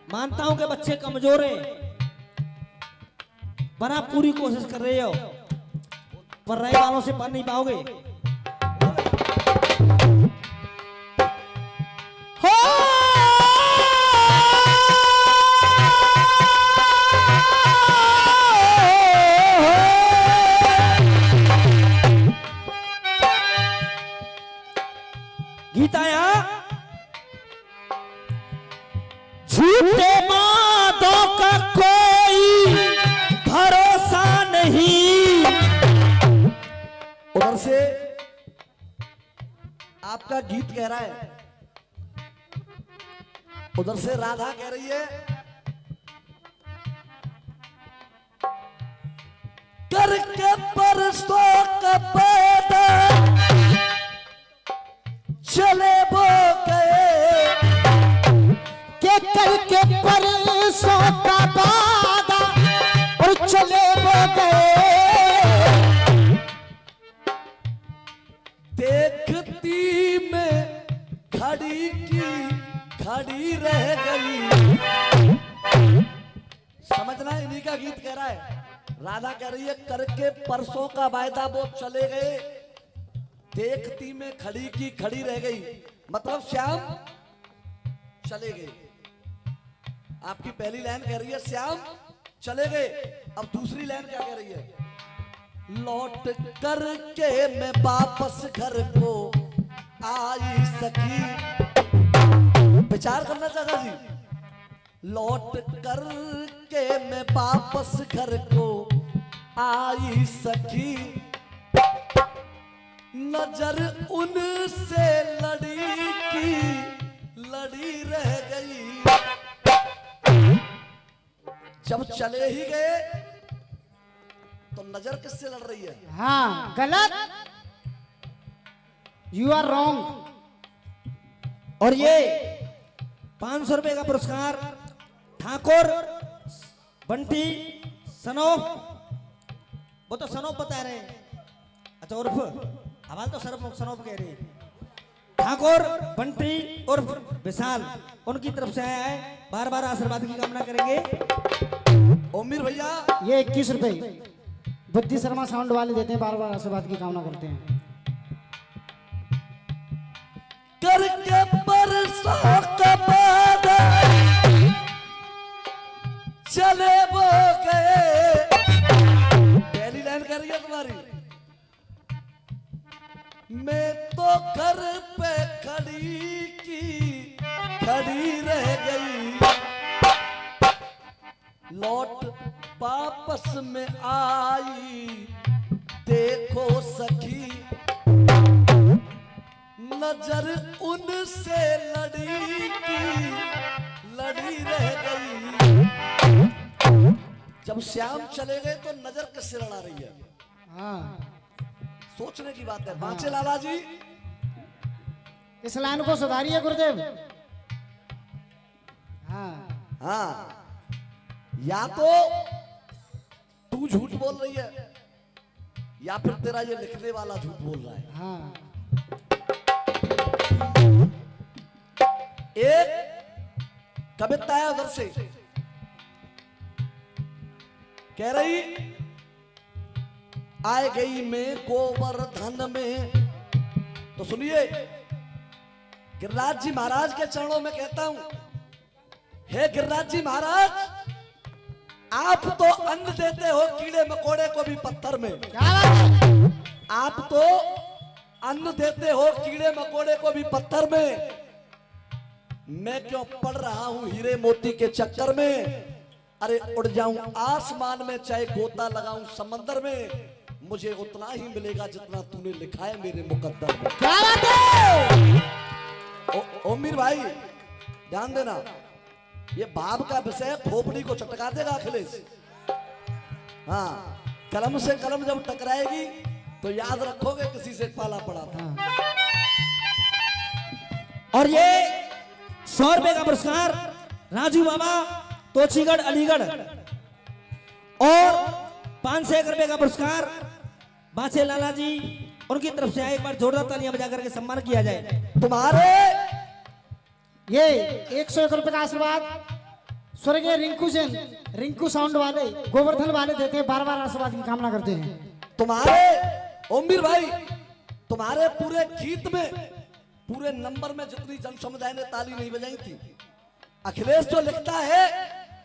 मानता हूं कि बच्चे कमजोर हैं, पर आप पूरी कोशिश कर रहे हो, पर रहे वालों से पढ़ नहीं पाओगे। गीताया झूठे बातों का कोई भरोसा नहीं। उधर से आपका गीत कह रहा है, उधर से राधा कह रही है करके परसों का पैदा चले वो गए, के करके परसों का वादा और चले वो गए। देखती में खड़ी की खड़ी रह गई। समझना, इन्हीं का गीत कह रहा है। राधा कह रही है करके परसों का वायदा वो चले गए, देखती में खड़ी की खड़ी रह गई, मतलब श्याम चले गए। आपकी पहली लाइन कह रही है श्याम चले गए, अब दूसरी लाइन क्या कह रही है? लौट करके मैं वापस घर को आई सकी। विचार करना चाचा जी। लौट करके मैं वापस घर को आई सकी, नजर उनसे लड़ी की लड़ी रह गई। जब चले ही गए तो नजर किससे लड़ रही है? हाँ गलत, यू आर रॉन्ग। और ये 500 रुपए का पुरस्कार ठाकुर बंटी सनोफ, वो तो सनोफ बता रहे हैं, अच्छा उर्फ हवाल तो सनोफ कह रहे हैं। ठाकुर बंटी उर्फ विशाल, उनकी तरफ से आया है, बार बार आशीर्वाद की कामना करेंगे। ओमीर भैया ये 21 रुपए बुद्धि शर्मा साउंड वाले देते हैं, बार बार आशीर्वाद की कामना करते हैं। करके परसों का वादा चले वो गए। पहली लाइन कर रही है तुम्हारी, मैं तो घर पे खड़ी की खड़ी रह गई, लौट वापस में आई देखो सखी, नजर उनसे लड़ी की लड़ी रह गई। जब श्याम चले गए तो नजर किससे लड़ा रही है? हाँ सोचने की बात है। बांचे लाला जी इस लाइन को सुधारिए गुरुदेव। हाँ हाँ, या तो तू झूठ बोल रही है या फिर तेरा ये लिखने वाला झूठ बोल रहा है। हाँ एक कविता है उधर से कह रही, आए गई में गोवर्धन में। तो सुनिए, गिरिराज जी महाराज के चरणों में कहता हूं, हे गिरिराज जी महाराज, आप तो अन्न देते हो कीड़े मकोड़े को भी पत्थर में। क्या बात है? आप तो अन्न देते हो कीड़े मकोड़े को भी पत्थर में, मैं क्यों पड़ रहा हूं हीरे मोती के चक्कर में। अरे उड़ जाऊं आसमान में, चाहे गोता लगाऊं समंदर में, मुझे उतना ही मिलेगा जितना तूने लिखा है मेरे मुकद्दर में। क्या बात है? ओमीर भाई ध्यान देना, ये भाव का विषय खोपड़ी को चटका देगा अखिलेश। हाँ, कलम से कलम जब टकराएगी तो याद रखोगे किसी से पाला पड़ा था। और ये 100 रुपए का पुरस्कार राजू बाबा तोछीगढ़ अलीगढ़, और 501 रुपए का पुरस्कार बाछे लाला जी, उनकी तरफ से एक बार जोरदार तालियां बजा करके सम्मान किया जाए। तुम्हारे ये 101 रुपए का आशीर्वाद स्वर्गीय रिंकू सेन, रिंकू साउंड वाले, गोवर्धन वाले देते हैं, बार बार आशीर्वाद की कामना करते हैं। तुम्हारे ओमवीर भाई, तुम्हारे पूरे गीत में, पूरे नंबर में जितनी जन समुदाय ने ताली नहीं बजाई थी, अखिलेश जो लिखता है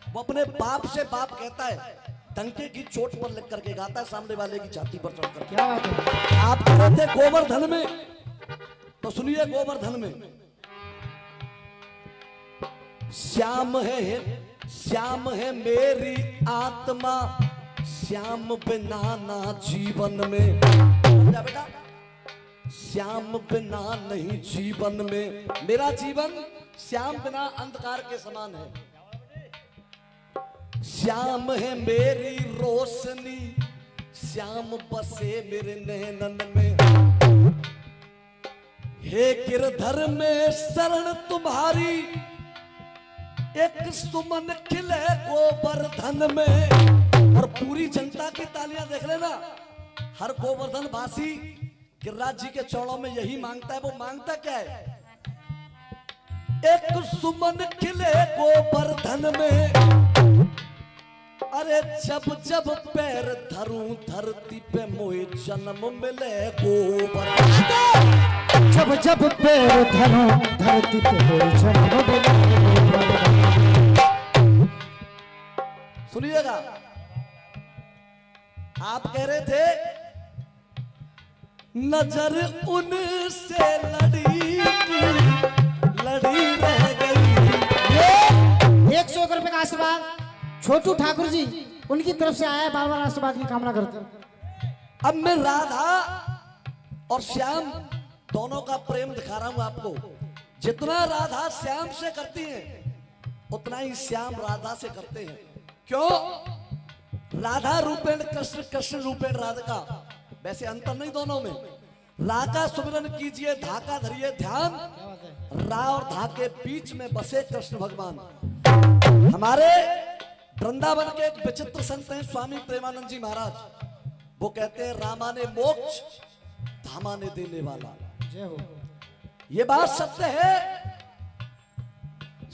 वो अपने बाप से बाप कहता है, डंके की चोट पर लिख करके गाता है, सामने वाले की छाती पर चढ़ कर। क्या बात है। आप कह रहे थे गोवर्धन में, तो सुनिए गोवर्धन में श्याम है मेरी आत्मा, श्याम बिना ना जीवन में। क्या बेटा? श्याम बिना नहीं जीवन में, मेरा जीवन श्याम बिना अंधकार के समान है। श्याम है मेरी रोशनी, श्याम बसे मेरे नैनन में। हे गिरधर में शरण तुम्हारी, एक सुमन खिले गोवर्धन में। और पूरी जनता की तालियां देख लेना, हर गोवर्धन वासी गिरिराज जी के चरणों में यही मांगता है। वो मांगता क्या है? एक सुमन खिले गोवर्धन में। अरे जब जब पैर धरूं धरती पे मोए जन्म मिले गोवर्धन। जब जब पैर धरूं धरती पे मोए जन्म मिले। सुनिएगा, आप कह रहे थे नजर उनसे लड़ी रह गई। 101 रुपए का आशीर्वाद छोटू ठाकुर जी उनकी तरफ से आया है, बार बार आशीर्वाद की कामना करते हैं। अब मैं राधा और श्याम दोनों का प्रेम दिखा रहा हूं आपको। जितना राधा श्याम से करती हैं, उतना ही श्याम राधा से करते हैं। क्यों? राधा रूपेण कृष्ण, कृष्ण रूपेण राधिका। वैसे अंतर नहीं दोनों में। रा का सुमिरन कीजिए, धा का धरिए ध्यान, रा और धा के बीच में बसे कृष्ण भगवान। हमारे वृंदावन के एक विचित्र संत हैं स्वामी प्रेमानंद जी महाराज। वो कहते हैं रामा ने मोक्ष, धामा ने देने वाला। जय हो। ये बात सत्य है।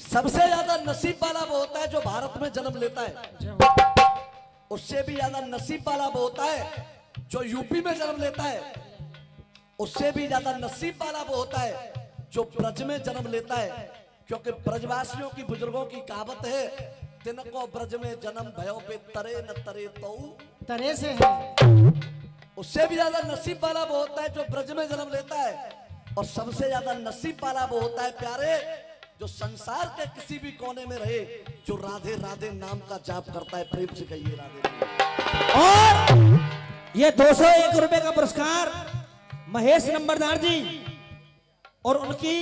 सबसे ज्यादा नसीब वाला वो होता है जो भारत में जन्म लेता है। जय हो। उससे भी ज्यादा नसीब वाला वो होता है जो यूपी में जन्म लेता है। उससे भी ज्यादा नसीब वाला वो होता है जो ब्रज में जन्म लेता है। क्योंकि ब्रजवासियों की, बुजुर्गों की कहावत है, तिनको ब्रज में जन्म भयो पे तरे न तरे तो तरह से है। उससे भी ज्यादा नसीब वाला वो होता है जो ब्रज में जन्म लेता है। और सबसे ज्यादा नसीब वाला वो होता है प्यारे, जो संसार के किसी भी कोने में रहे, जो राधे राधे नाम का जाप करता है। प्रेम से कहिए राधे। और ये 201 रुपए का पुरस्कार महेश नंबरदार जी और उनकी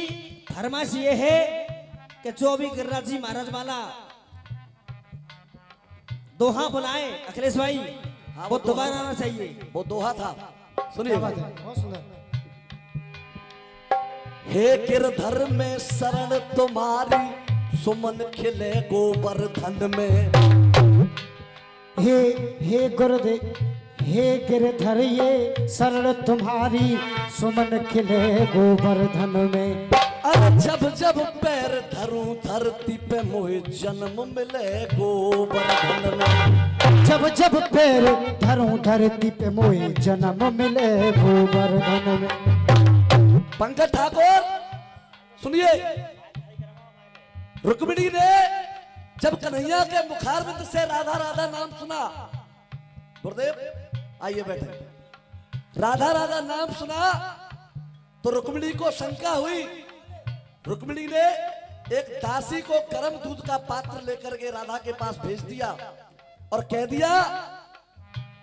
फरमाइश ये है कि जो भी गिरिराज जी महाराज वाला दोहा बुलाए अखिलेश भाई, हाँ, वो वो दोबारा आना चाहिए। वो दोहा था, क्या सुनिए। बात है, बहुत सुंदर। हे गिरधर में शरण तुम्हारी, सुमन खिले गोवर्धन में। हे गुरुदेव, हे गिरधर ये शरण तुम्हारी, सुमन खिले गोवर्धन में। अरे जब जब पैर धरूं धरती पे मोहे जन्म मिले गोवर्धन में। जब जब पैर धरूं धरती पे मोए जन्म मिले गोवर्धन में। पंकज ठाकुर सुनिए, रुक्मिणी ने जब कन्हैया के मुखारबिंद से राधा राधा नाम सुना, गुरुदेव आइए बैठे, राधा राधा नाम सुना तो रुक्मिणी को शंका हुई। रुक्मिणी ने एक दासी को गर्म दूध का पात्र लेकर के राधा के पास भेज दिया और कह दिया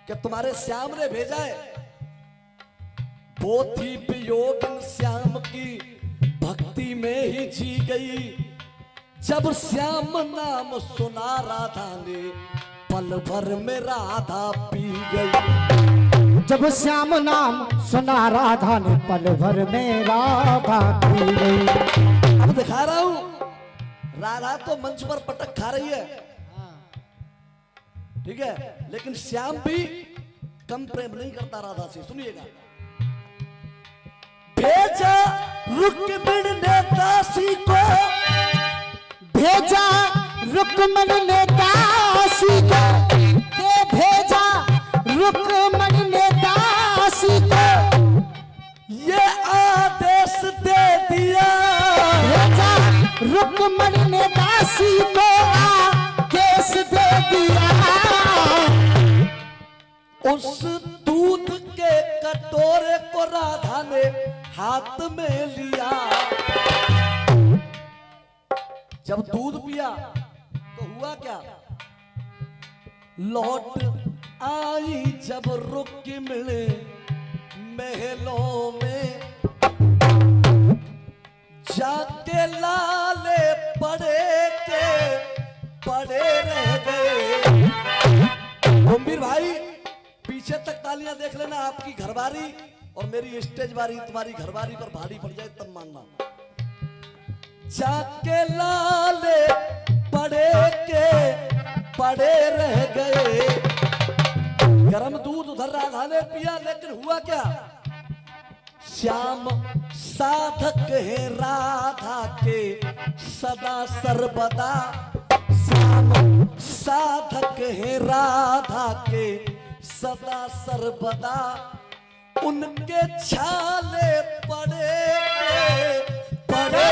कि तुम्हारे श्याम ने भेजा है। वो थी वियोगिन श्याम की, भक्ति में ही जी गई। जब श्याम नाम सुना राधा ने, पल भर में राधा पी गई। जब श्याम नाम सुना राधा ने, पल भर में राधा पी गई। अब दिखा रहा हूं, राधा तो मंच पर पटक खा रही है, ठीक है, लेकिन श्याम भी कम प्रेम नहीं करता राधा से। सुनिएगा, भेजा रुक्मिणी ने दासी को, भेजा रुक्मिणी रुक्मणी ने दासी को दे भेजा, रुक्मणी ने दासी को ये आदेश दे दिया, भेजा, रुक्मणी ने दासी को आदेश दे दिया। उस दूध के कटोरे को राधा ने हाथ में लिया। जब दूध पिया तो हुआ क्या? लौट आई जब रुक मिले महलों में, जाके लाले पड़े के पड़े रह गए। गंभीर भाई पीछे तक तालियां देख लेना, आपकी घरवारी और मेरी स्टेज बारी तुम्हारी घरवारी पर भारी पड़ जाए तब मानना। जाके लाले पड़े के पड़े रह गए। गरम दूध उधर राधा ने पिया, लेकिन हुआ क्या? श्याम साधक है राधा के सदा सर्वदा, श्याम साधक है राधा के सदा सर्वदा, उनके छाले पड़े के पड़े।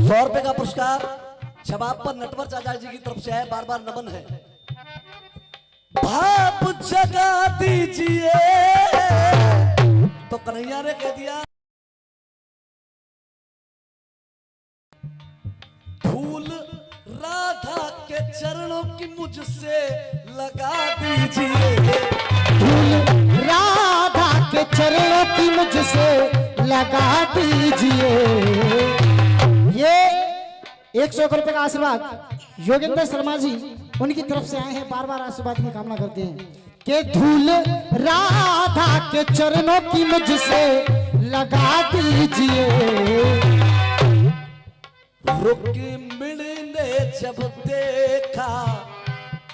₹100 का पुरस्कार जवाब पर नटवर चाचा जी की तरफ से है, बार बार नमन है। भाप जगा दीजिए, तो कन्हैया ने कह दिया धूल राधा के चरणों की मुझसे लगा दीजिए, धूल राधा के चरणों की मुझसे लगा दीजिए। ये 101 रुपए का आशीर्वाद योगेंद्र शर्मा जी उनकी तरफ से आए हैं, बार बार आशीर्वाद की कामना करते हैं कि धूल राधा के चरणों की मुझसे लगा दीजिए। रुक्मिणी ने जब देखा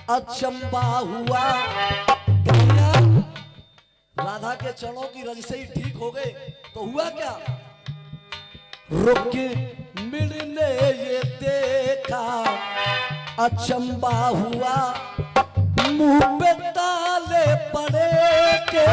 अचंबा हुआ, राधा के चरणों की रज से ही ठीक हो गए, तो हुआ क्या? रुक्मिणी ने ये देखा अचंबा हुआ, मुंह पे ताले पड़े के